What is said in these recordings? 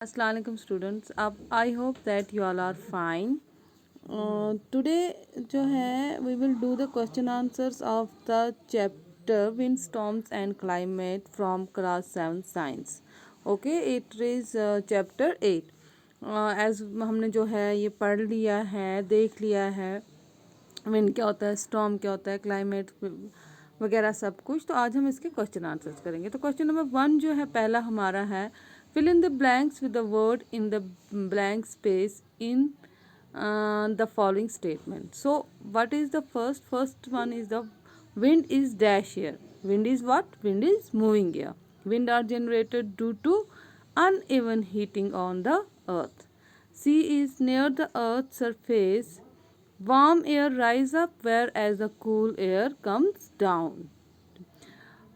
Assalamu alaikum students. अब I hope that you all are fine. Today जो है we will do the question answers of the chapter Wind Storms and Climate from class 7 science. Okay, it is chapter 8. As हमने जो है ये पढ़ लिया है, देख लिया है विंड क्या होता है, स्टॉर्म क्या होता है, क्लाइमेट वगैरह सब कुछ। तो आज हम इसके क्वेश्चन आंसर्स करेंगे। तो क्वेश्चन नंबर 1 जो है पहला हमारा है, fill in the blanks with the word in the blank space in the following statement. So what is the first one is the wind is dash here. Wind is what? Wind is moving here. Wind are generated due to uneven heating on the earth. C is near the earth's surface. Warm air rise up whereas the cool air comes down.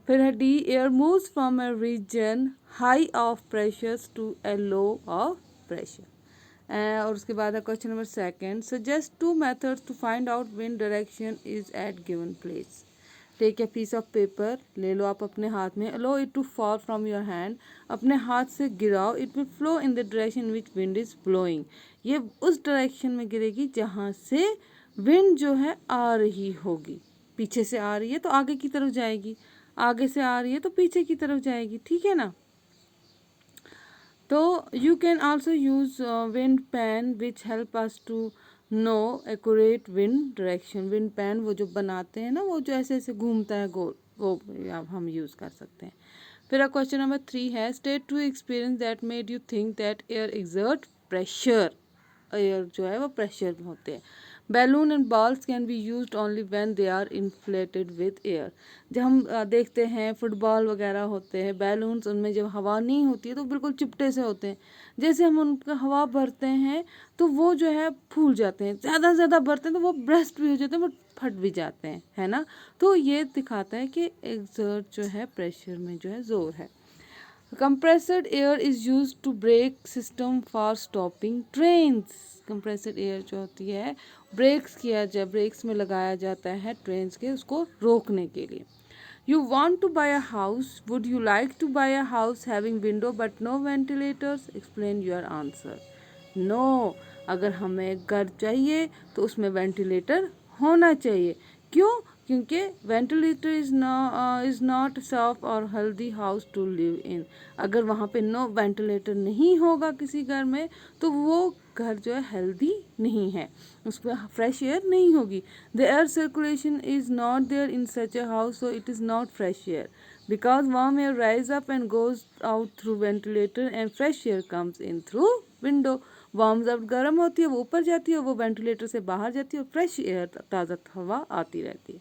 फिर है D, air moves from a region high of pressures to a low of pressure. और उसके बाद है question number second, suggest two methods to find out wind direction is at given place. Take a piece of paper, ले लो आप अपने हाथ में, allow it to fall from your hand, अपने हाथ से गिराओ, it will flow in the direction which wind is blowing. ये उस डायरेक्शन में गिरेगी जहाँ से विंड जो है आ रही होगी। पीछे से आ रही है तो आगे की तरफ जाएगी, आगे से आ रही है तो पीछे की तरफ जाएगी, ठीक है ना। तो you can also use wind vane which help us to know accurate wind direction. Wind vane वो जो बनाते हैं ना, वो जो ऐसे ऐसे घूमता है गोल, वो हम यूज़ कर सकते हैं। फिर क्वेश्चन नंबर 3 है, state to experience that made you think that air exert pressure. Air जो है वो प्रेशर में होते हैं। Balloon and balls can be used only when they are inflated with air. जब हम देखते हैं फुटबॉल वगैरह होते हैं, बैलून्स, उनमें जब हवा नहीं होती है तो बिल्कुल चिपटे से होते हैं। जैसे हम उनका हवा भरते हैं तो वो जो है फूल जाते हैं, ज़्यादा से ज़्यादा भरते हैं तो वो ब्रस्ट भी हो जाते हैं, वो फट भी जाते हैं, है ना। तो ये दिखाता है कि एक्सर्ट जो है प्रेशर में जो है ज़ोर है। compressed air is used to brake system for stopping trains। compressed air जो होती है ब्रेक्स किया जाए, ब्रेक्स में लगाया जाता है ट्रेन्स के, उसको रोकने के लिए। You want to buy a house. Would you like to buy a house having window but no ventilators? Explain your answer. No. अगर हमें घर चाहिए तो उसमें वेंटिलेटर होना चाहिए। क्यों? क्योंकि वेंटिलेटर इज़ नॉट सेफ और healthy house to live in. अगर वहाँ पे नो वेंटिलेटर नहीं होगा किसी घर में तो वो घर जो है हेल्दी नहीं है, उस पर फ्रेश एयर नहीं होगी। The air circulation is not there in such a house, so it is not fresh air because warm air rise up and goes out through ventilator and fresh air comes in through window. Warm जब गर्म होती है वो ऊपर जाती है, वो ventilator से बाहर जाती है और फ्रेश एयर ताज़ा हवा आती रहती है।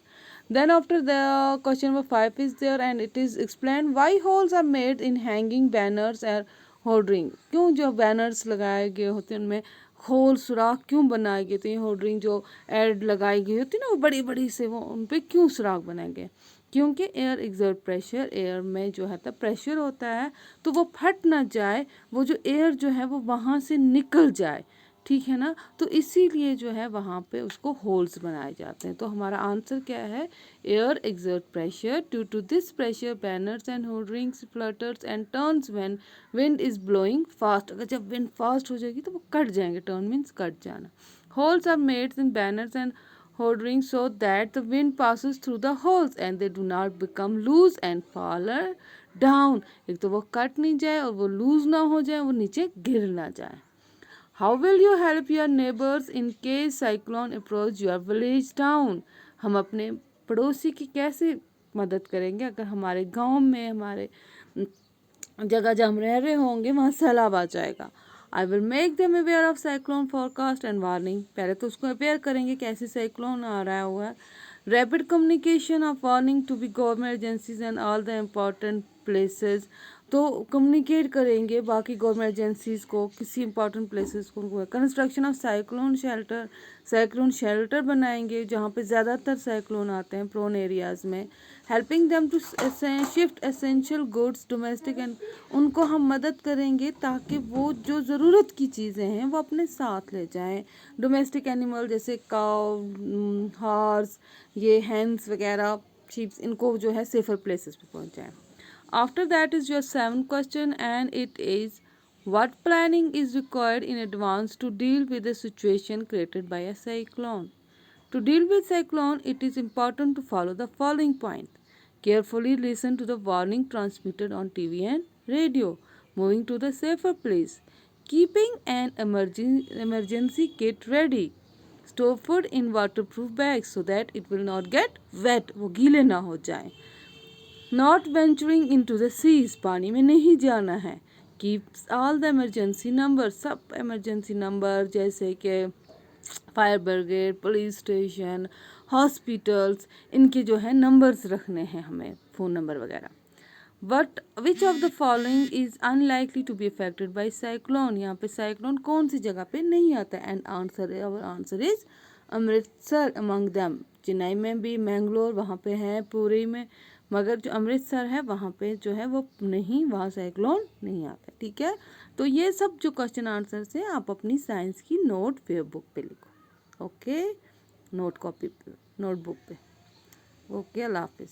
Then after the question number 5 is there and it is explained why holes are made in hanging banners and hoarding। क्यों जो बैनर्स लगाए गए होते हैं उनमें होल, सुराख क्यों बनाए गए थे। होर्डिंग जो एड लगाई गई होती है ना, वो बड़ी बड़ी से, वो उन पर क्यों सुराख बनाए गए? क्योंकि एयर एग्जर्ट प्रेशर, एयर में जो है तब प्रेशर होता है तो वो फट ना जाए, वो जो एयर जो है वो वहाँ से निकल जाए, ठीक है ना। तो इसीलिए जो है वहाँ पे उसको होल्स बनाए जाते हैं। तो हमारा आंसर क्या है? Air exert pressure, due to this pressure banners and holdings flutters and turns when wind is blowing fast. अगर जब विंड फास्ट हो जाएगी तो वो कट जाएंगे, टर्न मीन्स कट जाना। Holes are made in banners and holding so that the wind passes through the holes and they do not become loose and fall down। एक तो वो कट नहीं जाए और वो लूज ना हो जाए, वो नीचे गिर ना जाए। How will you help your neighbors in case cyclone approach your village town? हम अपने पड़ोसी की कैसे मदद करेंगे अगर हमारे गांव में, हमारे जगह जहाँ हम रह रहे होंगे वहाँ सैलाब आ जाएगा। I will make them aware of cyclone forecast and warning. पहले तो उसको अवेयर करेंगे कैसे साइक्लोन आ रहा हुआ है। Rapid communication of warning to be government agencies and all the important places. तो कम्युनिकेट करेंगे बाकी गवर्नमेंट एजेंसीज को, किसी इंपॉर्टेंट प्लेसेस को। कंस्ट्रक्शन ऑफ साइक्लोन शेल्टर बनाएंगे जहाँ पे ज़्यादातर साइक्लोन आते हैं, प्रोन एरियाज़ में। Helping them to shift essential goods domestic and, उनको हम मदद करेंगे ताकि वो जो ज़रूरत की चीज़ें हैं वो अपने साथ ले जाएं। डोमेस्टिक एनिमल जैसे काउ, हॉर्स, ये हैंस वगैरह, शीप्स, इनको जो है सेफर प्लेसेस पे पहुंचाएं। After that is your 7th question and it is What planning is required in advance to deal with a situation created by a cyclone? To deal with cyclone, it is important to follow the following point. Carefully listen to the warning transmitted on TV and radio. Moving to the safer place. Keeping an emergency kit ready. Store food in waterproof bags so that it will not get wet. वो गीले ना हो जाएं. Not venturing into the seas. पानी में नहीं जाना है. Keeps all the emergency numbers. सब emergency number जैसे कि fire brigade, police station, hospitals, इनके जो है नंबर्स रखने हैं हमें, फ़ोन नंबर वगैरह. What which of the following is unlikely to be affected by cyclone. यहाँ पे साइक्लोन कौन सी जगह पे नहीं आता है? And answer is Amritsar among them. Chennai में भी, मैंगलोर वहाँ पे है, पुरी में, मगर जो अमृतसर है वहाँ पे जो है वो नहीं, वहाँ साइक्लोन नहीं आता. ठीक है, तो ये सब जो क्वेश्चन आंसर है आप अपनी साइंस की नोट वेब बुक पे लिखो. ओके, नोटबुक पे. ओके, अल्लाह हाफिज़.